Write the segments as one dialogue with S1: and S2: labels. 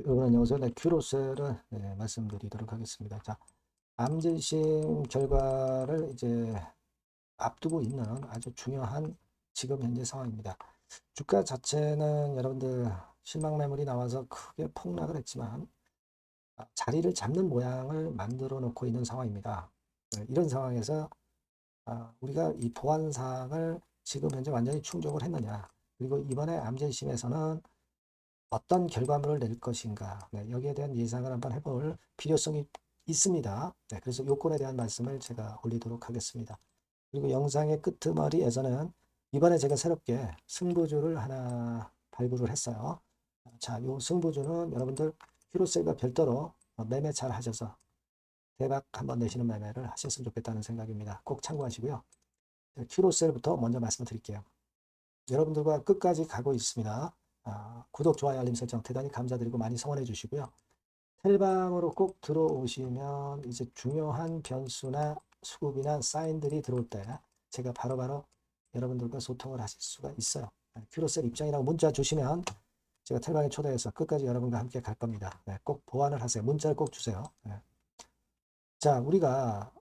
S1: 여러분 안녕하세요. 네, 큐로셀을 말씀드리도록 하겠습니다. 자, 암질심 결과를 이제 앞두고 있는 아주 중요한 지금 현재 상황입니다. 주가 자체는 여러분들 실망 매물이 나와서 크게 폭락을 했지만 자리를 잡는 모양을 만들어 놓고 있는 상황입니다. 이런 상황에서 우리가 이 보완상을 지금 현재 완전히 충족을 했느냐, 그리고 이번에 암질심에서는 어떤 결과물을 낼 것인가, 여기에 대한 예상을 한번 해볼 필요성이 있습니다. 그래서 요건에 대한 말씀을 제가 올리도록 하겠습니다. 그리고 영상의 끄트머리에서는 이번에 제가 새롭게 승부주를 하나 발굴을 했어요. 자, 요 승부주는 여러분들 히로셀과 별도로 매매 잘 하셔서 대박 한번 내시는 매매를 하셨으면 좋겠다는 생각입니다. 꼭 참고하시고요. 히로셀부터 먼저 말씀드릴게요. 여러분들과 끝까지 가고 있습니다. 구독, 좋아요, 알림 설정 대단히 감사드리고 많이 성원해 주시고요. 텔방으로 꼭 들어오시면 이제 중요한 변수나 수급이나 사인들이 들어올 때 제가 바로바로 여러분들과 소통을 하실 수가 있어요. 큐로셀 입장이라고 문자 주시면 제가 텔방에 초대해서 끝까지 여러분과 함께 갈 겁니다. 꼭 보완을 하세요. 문자를 꼭 주세요. 자, 우리가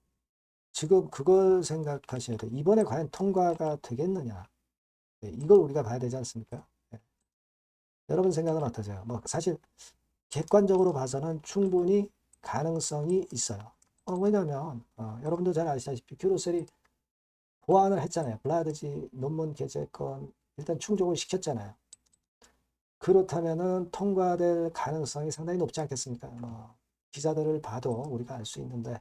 S1: 지금 그걸 생각하셔야 돼요. 이번에 과연 통과가 되겠느냐. 이걸 우리가 봐야 되지 않습니까? 여러분 생각은 어떠세요? 뭐 사실 객관적으로 봐서는 충분히 가능성이 있어요. 왜냐하면 여러분도 잘 아시다시피 큐로셀이 보완을 했잖아요. 블라드지 논문 게재권 일단 충족을 시켰잖아요. 그렇다면은 통과될 가능성이 상당히 높지 않겠습니까? 기사들을 봐도 우리가 알 수 있는데,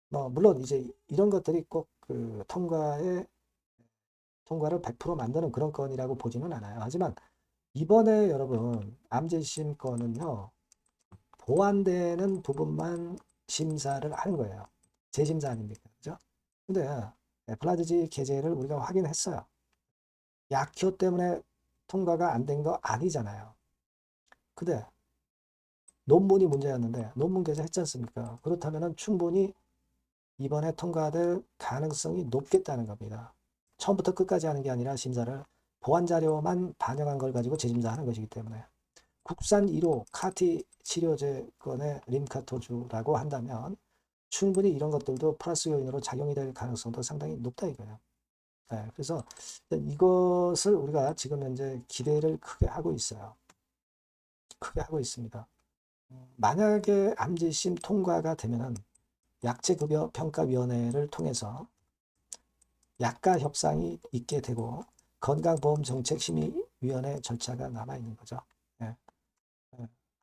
S1: 물론 이제 이런 것들이 꼭 그 통과를 100% 만드는 그런 건이라고 보지는 않아요. 하지만 이번에 여러분 암제심 건은요, 보완되는 부분만 심사를 하는 거예요. 재심사 아닙니까? 그죠? 근데 블라드지 게재를 우리가 확인했어요. 약효 때문에 통과가 안 된 거 아니잖아요. 근데 논문이 문제였는데 논문 게재했지 않습니까? 그렇다면 충분히 이번에 통과될 가능성이 높겠다는 겁니다. 처음부터 끝까지 하는 게 아니라 심사를 보완 자료만 반영한 걸 가지고 재심사하는 것이기 때문에 국산 1호 카티 치료제 건의 림카토주라고 한다면 충분히 이런 것들도 플러스 요인으로 작용이 될 가능성도 상당히 높다 이거예요. 그래서 이것을 우리가 지금 현재 기대를 크게 하고 있어요. 크게 하고 있습니다. 만약에 암지심 통과가 되면은 약제급여 평가위원회를 통해서 약가 협상이 있게 되고 건강보험정책심의위원회 절차가 남아 있는 거죠. 예.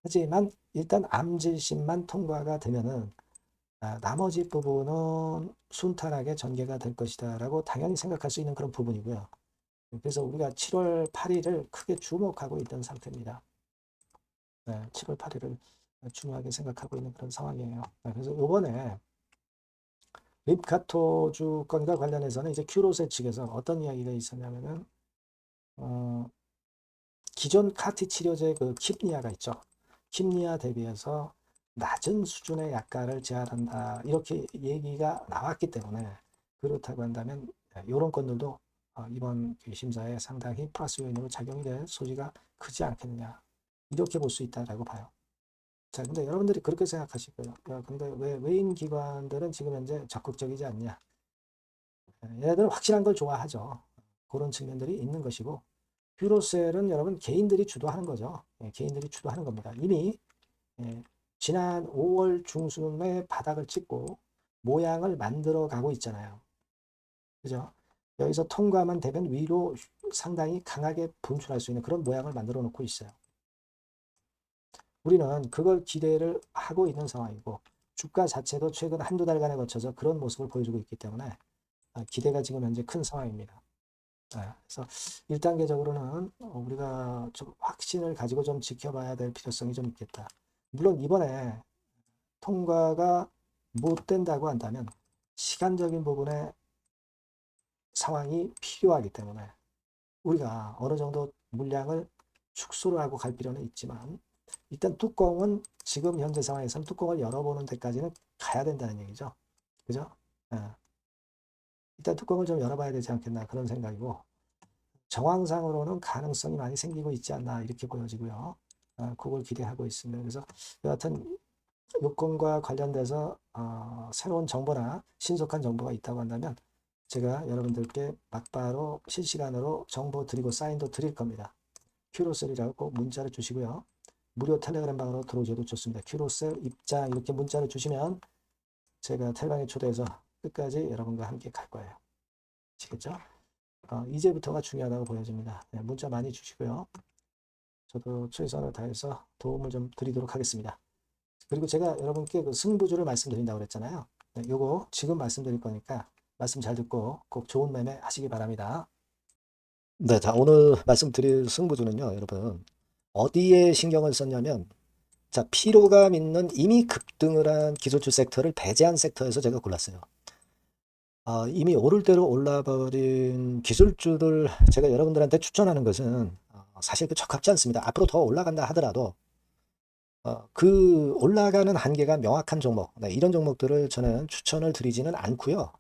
S1: 하지만 일단 암질심만 통과가 되면은 나머지 부분은 순탄하게 전개가 될 것이다라고 당연히 생각할 수 있는 그런 부분이고요. 그래서 우리가 7월 8일을 크게 주목하고 있던 상태입니다. 7월 8일을 중요하게 생각하고 있는 그런 상황이에요. 그래서 이번에 립카토주 건과 관련해서는 이제 큐로세 측에서 어떤 이야기가 있었냐면은 어, 기존 카티 치료제 그 킵니아가 있죠. 킵니아 대비해서 낮은 수준의 약가를 제한한다. 이렇게 얘기가 나왔기 때문에 그렇다고 한다면 이런 건들도 이번 심사에 상당히 플러스 요인으로 작용이 될 소지가 크지 않겠느냐. 이렇게 볼 수 있다라고 봐요. 자, 근데 여러분들이 그렇게 생각하실 거예요. 야, 근데 왜 외인 기관들은 지금 현재 적극적이지 않냐? 얘네들은 확실한 걸 좋아하죠. 그런 측면들이 있는 것이고 뷰로셀은 여러분 개인들이 주도하는 거죠. 개인들이 주도하는 겁니다. 이미 지난 5월 중순에 바닥을 찍고 모양을 만들어 가고 있잖아요. 그죠? 여기서 통과만 되면 위로 상당히 강하게 분출할 수 있는 그런 모양을 만들어 놓고 있어요. 우리는 그걸 기대를 하고 있는 상황이고 주가 자체도 최근 한두 달간에 거쳐서 그런 모습을 보여주고 있기 때문에 기대가 지금 현재 큰 상황입니다. 그래서 1단계적으로는 우리가 좀 확신을 가지고 좀 지켜봐야 될 필요성이 좀 있겠다. 물론 이번에 통과가 못 된다고 한다면 시간적인 부분에 상황이 필요하기 때문에 우리가 어느 정도 물량을 축소를 하고 갈 필요는 있지만 일단 뚜껑은 지금 현재 상황에서는 뚜껑을 열어보는 데까지는 가야 된다는 얘기죠. 그죠? 예. 일단 뚜껑을 좀 열어봐야 되지 않겠나 그런 생각이고 정황상으로는 가능성이 많이 생기고 있지 않나 이렇게 보여지고요. 그걸 기대하고 있습니다. 그래서 여하튼 요건과 관련돼서 새로운 정보나 신속한 정보가 있다고 한다면 제가 여러분들께 막바로 실시간으로 정보 드리고 사인도 드릴 겁니다. 큐로셀이라고 꼭 문자를 주시고요. 무료 텔레그램 방으로 들어오셔도 좋습니다. 큐로셀 입장 이렇게 문자를 주시면 제가 텔방에 초대해서 끝까지 여러분과 함께 갈 거예요. 아시겠죠? 이제부터가 중요하다고 보여집니다. 네, 문자 많이 주시고요. 저도 최선을 다해서 도움을 좀 드리도록 하겠습니다. 그리고 제가 여러분께 그 승부주를 말씀드린다고 그랬잖아요. 네, 요거 지금 말씀드릴 거니까 말씀 잘 듣고 꼭 좋은 매매 하시기 바랍니다. 네, 자, 오늘 말씀드릴 승부주는요, 여러분. 어디에 신경을 썼냐면, 자, 피로감 있는 이미 급등을 한 기술주 섹터를 배제한 섹터에서 제가 골랐어요. 이미 오를 대로 올라버린 기술주를 제가 여러분들한테 추천하는 것은 사실 그 적합지 않습니다. 앞으로 더 올라간다 하더라도 그 올라가는 한계가 명확한 종목, 네, 이런 종목들을 저는 추천을 드리지는 않고요.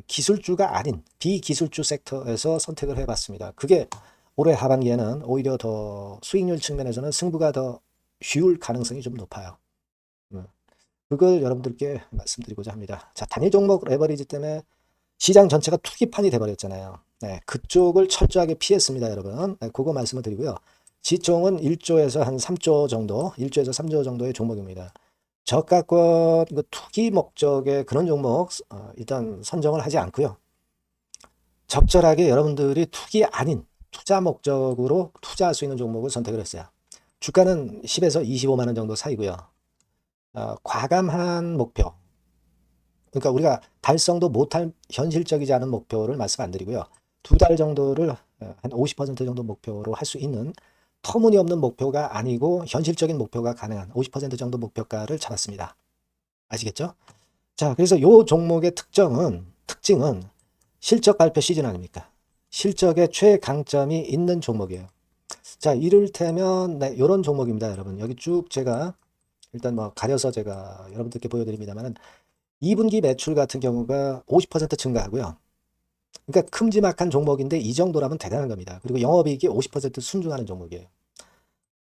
S1: 기술주가 아닌 비기술주 섹터에서 선택을 해봤습니다. 그게 올해 하반기에는 오히려 더 수익률 측면에서는 승부가 더 쉬울 가능성이 좀 높아요. 그걸 여러분들께 말씀드리고자 합니다. 자, 단일 종목 레버리지 때문에 시장 전체가 투기판이 돼버렸잖아요. 네, 그쪽을 철저하게 피했습니다, 여러분. 네, 그거 말씀을 드리고요. 지총은 1조에서 한 3조 정도, 1조에서 3조 정도의 종목입니다. 저가권 투기 목적의 그런 종목 일단 선정을 하지 않고요. 적절하게 여러분들이 투기 아닌 투자 목적으로 투자할 수 있는 종목을 선택을 했어요. 주가는 10에서 25만 원 정도 사이고요. 과감한 목표, 그러니까 우리가 달성도 못할 현실적이지 않은 목표를 말씀 안 드리고요. 2달 정도를 한 50% 정도 목표로 할 수 있는 터무니없는 목표가 아니고 현실적인 목표가 가능한 50% 정도 목표가를 잡았습니다. 아시겠죠? 자, 그래서 요 종목의 특징은 실적 발표 시즌 아닙니까? 실적의 최강점이 있는 종목이에요. 자, 이를테면 네, 이런 종목입니다, 여러분. 여기 쭉 제가 일단 뭐 가려서 제가 여러분들께 보여드립니다만은 2분기 매출 같은 경우가 50% 증가하고요. 그러니까 큼지막한 종목인데 이 정도라면 대단한 겁니다. 그리고 영업이익이 50% 순증하는 종목이에요.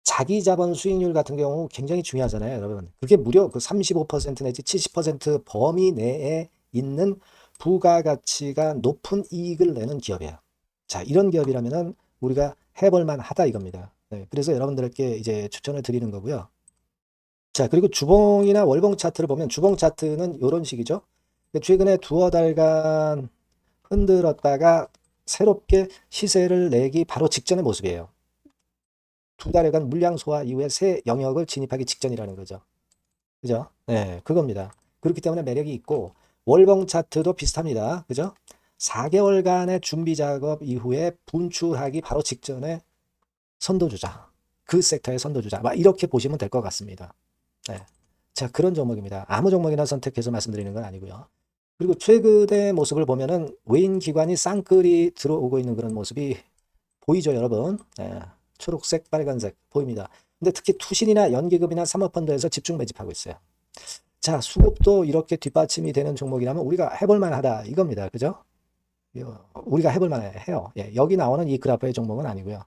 S1: 자기 자본 수익률 같은 경우 굉장히 중요하잖아요, 여러분. 그게 무려 그 35% 내지 70% 범위 내에 있는 부가가치가 높은 이익을 내는 기업이에요. 자, 이런 기업이라면은 우리가 해볼 만하다 이겁니다. 네, 그래서 여러분들께 이제 추천을 드리는 거고요. 자, 그리고 주봉이나 월봉 차트를 보면 주봉 차트는 이런 식이죠. 최근에 두어 달간 흔들었다가 새롭게 시세를 내기 바로 직전의 모습이에요. 2달여간 물량 소화 이후에 새 영역을 진입하기 직전이라는 거죠. 그죠? 네, 그겁니다. 그렇기 때문에 매력이 있고 월봉 차트도 비슷합니다. 그죠? 4개월간의 준비 작업 이후에 분출하기 바로 직전에 선도주자. 그 섹터의 선도주자. 막 이렇게 보시면 될 것 같습니다. 네. 자, 그런 종목입니다. 아무 종목이나 선택해서 말씀드리는 건 아니고요. 그리고 최근의 모습을 보면은 외인 기관이 쌍끌이 들어오고 있는 그런 모습이 보이죠, 여러분? 네. 초록색, 빨간색 보입니다. 근데 특히 투신이나 연기금이나 사모펀드에서 집중 매집하고 있어요. 자, 수급도 이렇게 뒷받침이 되는 종목이라면 우리가 해볼 만하다 이겁니다. 그죠? 우리가 해볼 만해요. 예, 여기 나오는 이 그래프의 종목은 아니고요.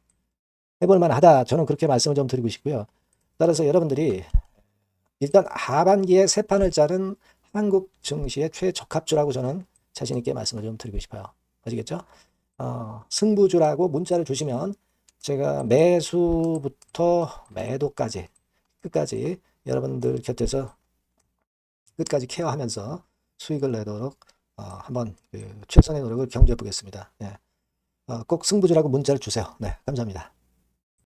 S1: 해볼 만하다. 저는 그렇게 말씀을 좀 드리고 싶고요. 따라서 여러분들이 일단 하반기에 새 판을 짜는 한국 증시의 최적합주라고 저는 자신 있게 말씀을 좀 드리고 싶어요. 아시겠죠? 승부주라고 문자를 주시면 제가 매수부터 매도까지 끝까지 여러분들 곁에서 끝까지 케어하면서 수익을 내도록 한번 최선의 노력을 경주해 보겠습니다. 네. 꼭 승부주라고 문자를 주세요. 네, 감사합니다.